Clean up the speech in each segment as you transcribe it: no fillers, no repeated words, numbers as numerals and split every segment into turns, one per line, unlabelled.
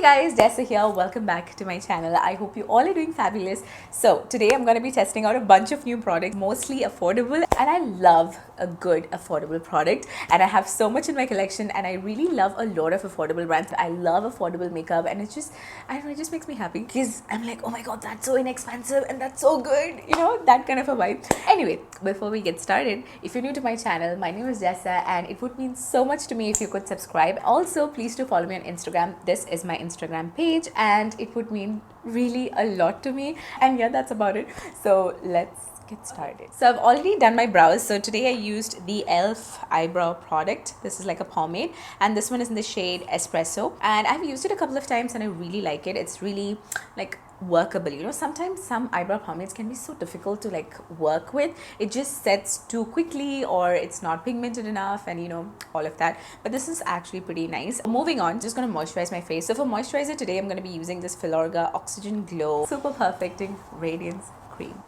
Hey guys, Jessa here. Welcome back to my channel. I hope you all are doing fabulous. So today I'm going to be testing out a bunch of new products, mostly affordable, and I love a good affordable product, and I have so much in my collection, and I really love a lot of affordable brands. I love affordable makeup, and it's just, I don't know, it just makes me happy because I'm like, oh my god, that's so inexpensive and that's so good, you know, that kind of a vibe. Anyway, before we get started, if you're new to my channel, my name is Jessa, and it would mean so much to me if you could subscribe. Also, please do follow me on Instagram. This is my Instagram page, and it would mean really a lot to me. And yeah, that's about it. So let's get started. So I've already done my brows. So today I used the e.l.f. eyebrow product. This is like a pomade, and this one is in the shade Espresso, and I've used it a couple of times and I really like it. It's really like workable, you know. Sometimes some eyebrow pomades can be so difficult to like work with. It just sets too quickly, or it's not pigmented enough, and you know, all of that. But this is actually pretty nice. Moving on, just gonna moisturize my face. So for moisturizer today, I'm gonna be using this Filorga Oxygen Glow Super Perfecting Radiance Cream.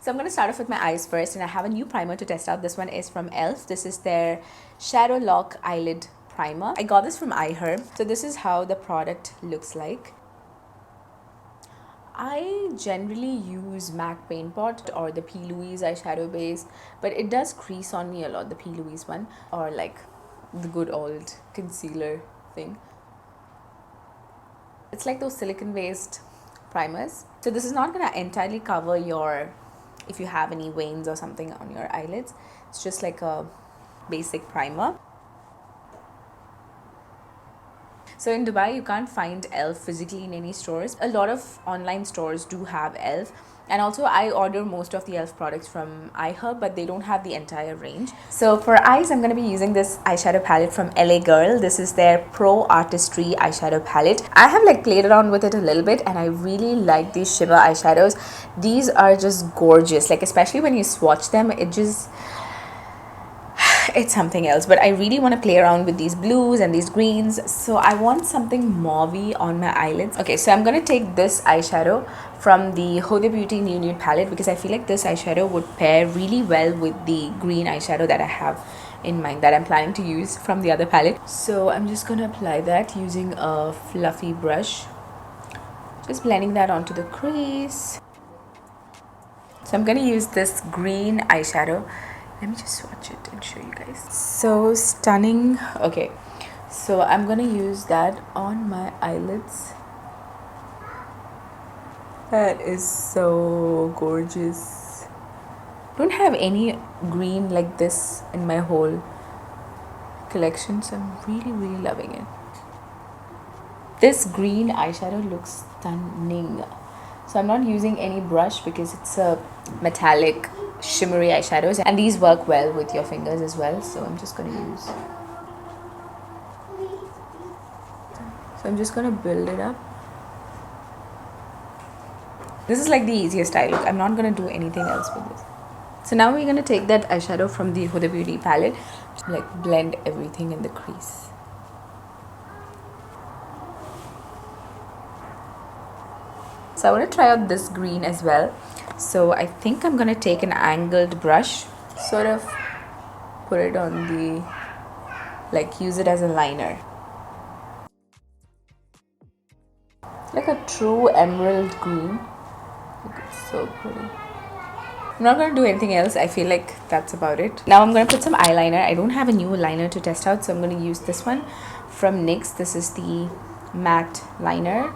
So I'm going to start off with my eyes first, and I have a new primer to test out. This one is from e.l.f. This is their Shadow Lock Eyelid Primer. I got this from iHerb. So this is how the product looks like. I generally use MAC Paint Pot or the P. Louise eyeshadow base, but it does crease on me a lot, the P. Louise one, or like the good old concealer thing. It's like those silicone based primers. So this is not going to entirely cover your, if you have any veins or something on your eyelids. It's just like a basic primer. So in Dubai, you can't find e.l.f. physically in any stores. A lot of online stores do have e.l.f. And also I order most of the e.l.f. products from iHerb, but they don't have the entire range. So for eyes, I'm going to be using this eyeshadow palette from LA Girl. This is their Pro Artistry eyeshadow palette. I have like played around with it a little bit, and I really like these shimmer eyeshadows. These are just gorgeous. Like especially when you swatch them, it's something else. But I really want to play around with these blues and these greens, so I want something mauvey on my eyelids. Okay, so I'm going to take this eyeshadow from the Huda Beauty Nude palette, because I feel like this eyeshadow would pair really well with the green eyeshadow that I have in mind, that I'm planning to use from the other palette. So I'm just going to apply that using a fluffy brush, just blending that onto the crease. So I'm going to use this green eyeshadow. Let me just swatch it and show you guys. So stunning. Okay, so I'm gonna use that on my eyelids. That is so gorgeous. Don't have any green like this in my whole collection, so I'm really loving it. This green eyeshadow looks stunning. So I'm not using any brush because it's a metallic shimmery eyeshadows, and these work well with your fingers as well. So I'm just going to build it up. This is like the easiest eye look. I'm not going to do anything else with this. So now we're going to take that eyeshadow from the Huda Beauty palette to like blend everything in the crease. So I want to try out this green as well. So I think I'm going to take an angled brush, sort of put it on the, like use it as a liner. Like a true emerald green. Look, it's so pretty. I'm not going to do anything else. I feel like that's about it. Now I'm going to put some eyeliner. I don't have a new liner to test out, so I'm going to use this one from NYX. This is the matte liner.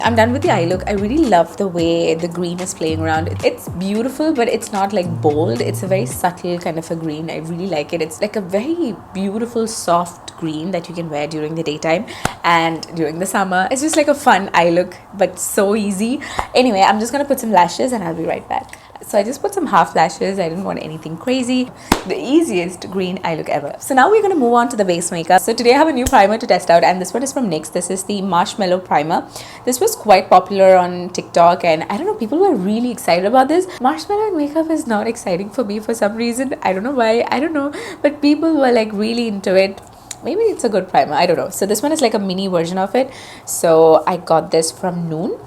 I'm done with the eye look. I really love the way the green is playing around. It's beautiful, but it's not like bold. It's a very subtle kind of a green. I really like it. It's like a very beautiful, soft green that you can wear during the daytime and during the summer. It's just like a fun eye look, but so easy. Anyway, I'm just going to put some lashes and I'll be right back. So I just put some half lashes. I didn't want anything crazy. The easiest green eye look ever. So now we're going to move on to the base makeup. So today I have a new primer to test out, and this one is from NYX. This is the Marshmellow Primer. This was quite popular on TikTok, and I don't know, people were really excited about this. Marshmallow and makeup is not exciting for me for some reason. I don't know why. I don't know. But people were like really into it. Maybe it's a good primer. I don't know. So this one is like a mini version of it. So I got this from Noon.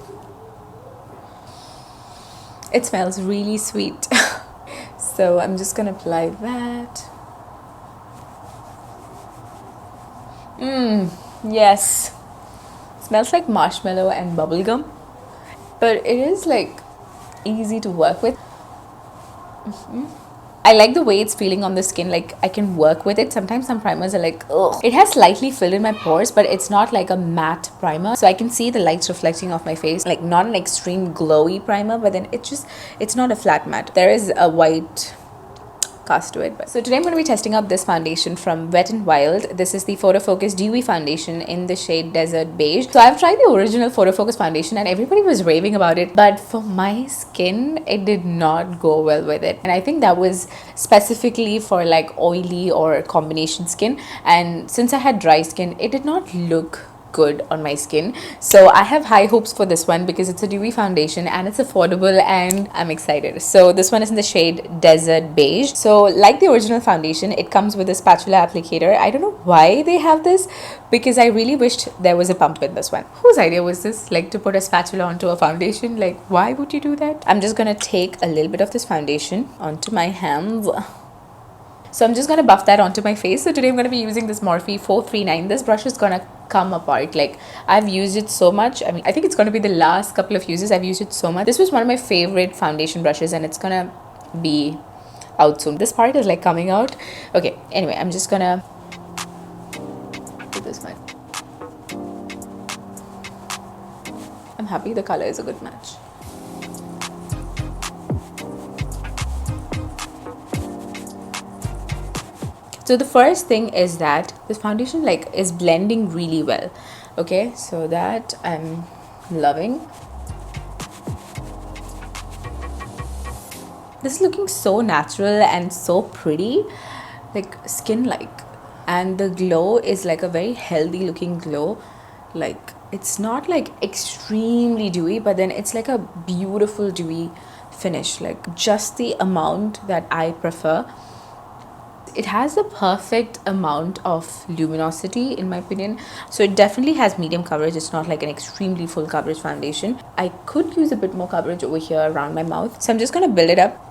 It smells really sweet. So I'm just gonna apply that. Yes. Smells like marshmallow and bubblegum. But it is like easy to work with. I like the way it's feeling on the skin, like I can work with it. Sometimes some primers are like, ugh. It has slightly filled in my pores, but it's not like a matte primer. So I can see the lights reflecting off my face. Like not an extreme glowy primer, but then it's not a flat matte. There is a white cast to it. So today I'm going to be testing out this foundation from Wet n Wild. This is the Photofocus Dewy foundation in the shade Desert Beige. So I've tried the original Photofocus foundation and everybody was raving about it, but for my skin it did not go well with it, and I think that was specifically for like oily or combination skin, and since I had dry skin it did not look good on my skin. So I have high hopes for this one because it's a dewy foundation and it's affordable, and I'm excited. So this one is in the shade Desert Beige. So like the original foundation, it comes with a spatula applicator. I don't know why they have this, because I really wished there was a pump in this one. Whose idea was this, like to put a spatula onto a foundation? Like why would you do that? I'm just gonna take a little bit of this foundation onto my hands. So I'm just going to buff that onto my face. So today I'm going to be using this Morphe 439. This brush is going to come apart. Like I've used it so much. I mean, I think it's going to be the last couple of uses. I've used it so much. This was one of my favorite foundation brushes and it's going to be out soon. This part is like coming out. Okay, anyway, I'm just going to do this one. I'm happy the color is a good match. So the first thing is that this foundation like is blending really well. Okay, so that I'm loving. This is looking so natural and so pretty, like skin-like, and the glow is like a very healthy looking glow. Like it's not like extremely dewy, but then it's like a beautiful dewy finish, like just the amount that I prefer. It has the perfect amount of luminosity in my opinion. So it definitely has medium coverage. It's not like an extremely full coverage foundation. I could use a bit more coverage over here around my mouth. So I'm just going to build it up.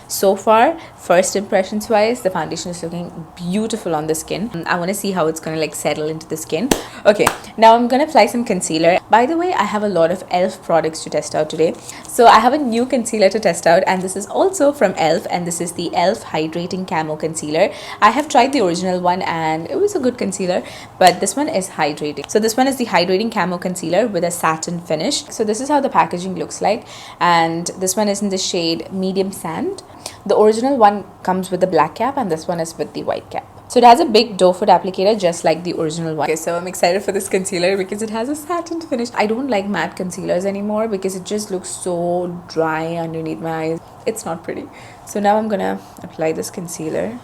So far, first impressions wise, the foundation is looking beautiful on the skin. I want to see how it's going to like settle into the skin. Okay, now I'm going to apply some concealer. By the way, I have a lot of e.l.f. products to test out today. So I have a new concealer to test out, and this is also from e.l.f. and this is the e.l.f. Hydrating Camo Concealer. I have tried the original one and it was a good concealer, but this one is hydrating. So this one is the Hydrating Camo Concealer with a satin finish. So this is how the packaging looks like, and this one is in the shade Medium Sand. The original one comes with the black cap and this one is with the white cap. So it has a big doe foot applicator just like the original one. Okay, so I'm excited for this concealer because it has a satin finish. I don't like matte concealers anymore because it just looks so dry underneath my eyes. It's not pretty. So now I'm gonna apply this concealer.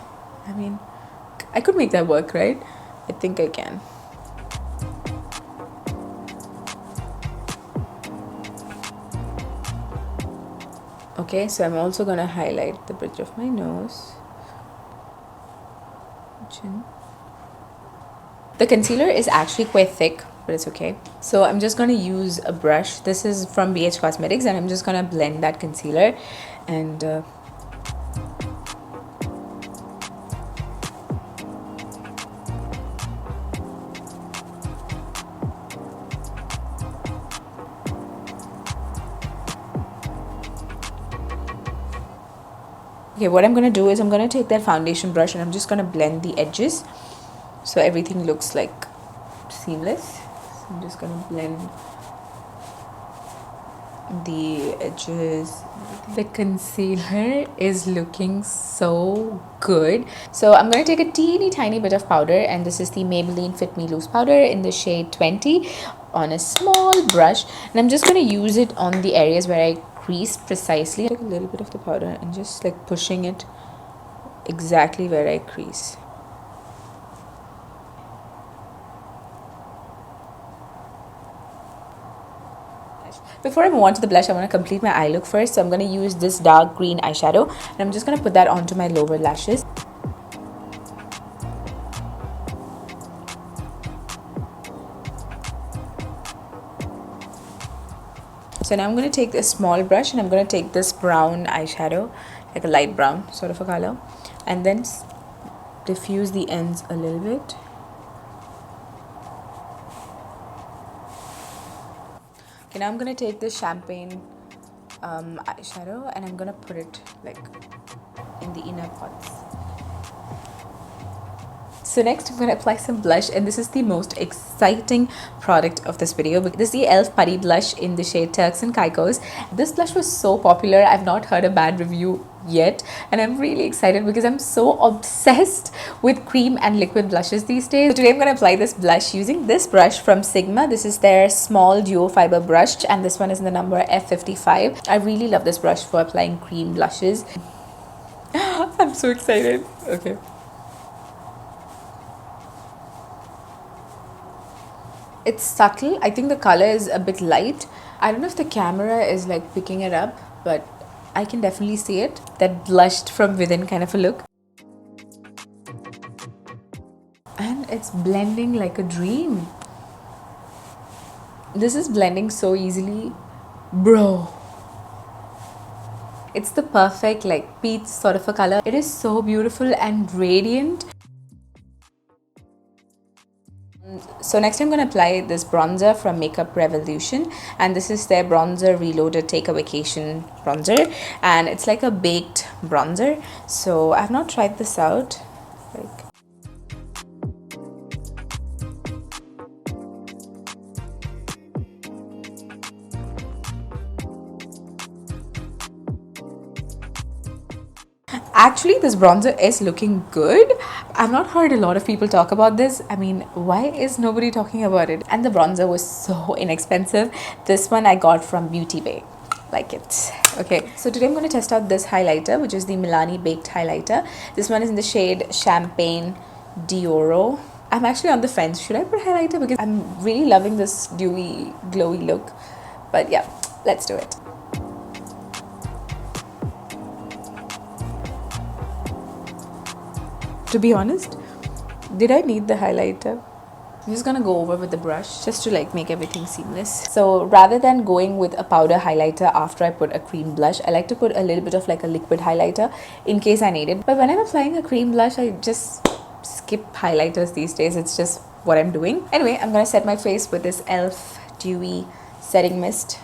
I mean, I could make that work, right? I think I can. Okay, so I'm also going to highlight the bridge of my nose. Chin. The concealer is actually quite thick, but it's okay. So I'm just going to use a brush. This is from BH Cosmetics and I'm just going to blend that concealer and okay, what I'm going to do is I'm going to take that foundation brush and I'm just going to blend the edges so everything looks like seamless. So I'm just going to blend the edges. The concealer is looking so good. So I'm going to take a teeny tiny bit of powder, and this is the Maybelline Fit Me Loose powder in the shade 20 on a small brush, and I'm just going to use it on the areas where I crease precisely. Take a little bit of the powder and just like pushing it exactly where I crease. Before I move on to the blush, I want to complete my eye look first. So I'm going to use this dark green eyeshadow and I'm just going to put that onto my lower lashes. So now I'm going to take this small brush and I'm going to take this brown eyeshadow, like a light brown sort of a color, and then diffuse the ends a little bit. Okay, now I'm going to take this champagne eyeshadow and I'm going to put it like in the inner parts. So next I'm going to apply some blush, and this is the most exciting product of this video. This is the e.l.f. Putty blush in the shade Turks and Caicos. This blush was so popular, I've not heard a bad review yet, and I'm really excited because I'm so obsessed with cream and liquid blushes these days. So today I'm going to apply this blush using this brush from Sigma. This is their small duo fiber brush, and this one is in the number F55. I really love this brush for applying cream blushes. I'm so excited. Okay. It's subtle. I think the color is a bit light. I don't know if the camera is like picking it up, but I can definitely see it. That blushed from within kind of a look. And it's blending like a dream. This is blending so easily. Bro. It's the perfect like peach sort of a color. It is so beautiful and radiant. So next I'm going to apply this bronzer from Makeup Revolution, and this is their Bronzer Reloaded Take a Vacation bronzer, and it's like a baked bronzer. So I've not tried this out. Actually, this bronzer is looking good. I've not heard a lot of people talk about this. I mean, why is nobody talking about it? And the bronzer was so inexpensive. This one I got from Beauty Bay. Like it. Okay, so today I'm going to test out this highlighter, which is the Milani Baked Highlighter. This one is in the shade Champagne Dioro. I'm actually on the fence. Should I put highlighter? Because I'm really loving this dewy, glowy look. But yeah, let's do it. To be honest, did I need the highlighter? I'm just gonna go over with the brush just to like make everything seamless. So rather than going with a powder highlighter after I put a cream blush, I like to put a little bit of like a liquid highlighter in case I need it. But when I'm applying a cream blush, I just skip highlighters these days. It's just what I'm doing. Anyway, I'm gonna set my face with this e.l.f. Dewy Setting Mist.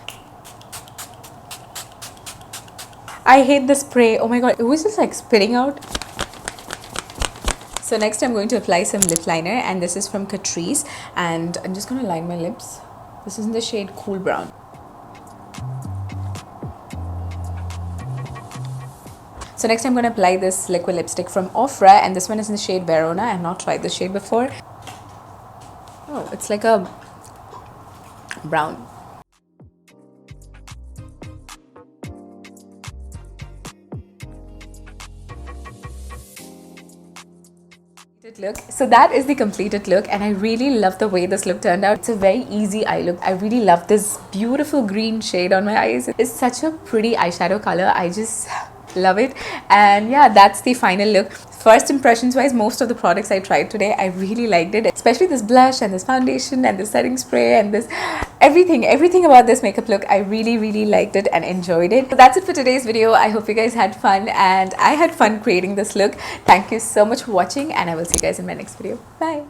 I hate the spray. Oh my god, it was just like spitting out. So next I'm going to apply some lip liner, and this is from Catrice, and I'm just going to line my lips. This is in the shade Cool Brown. So next I'm going to apply this liquid lipstick from Ofra, and this one is in the shade Verona. I have not tried this shade before. Oh, it's like a brown. Look. So that is the completed look, and I really love the way this look turned out. It's a very easy eye look. I really love this beautiful green shade on my eyes. It's such a pretty eyeshadow color. I just love it. And yeah, that's the final look. First impressions wise, most of the products I tried today, I really liked it, especially this blush and this foundation and this setting spray and this everything about this makeup look. I really liked it and enjoyed it. So that's it for today's video. I hope you guys had fun, and I had fun creating this look. Thank you so much for watching, and I will see you guys in my next video. Bye.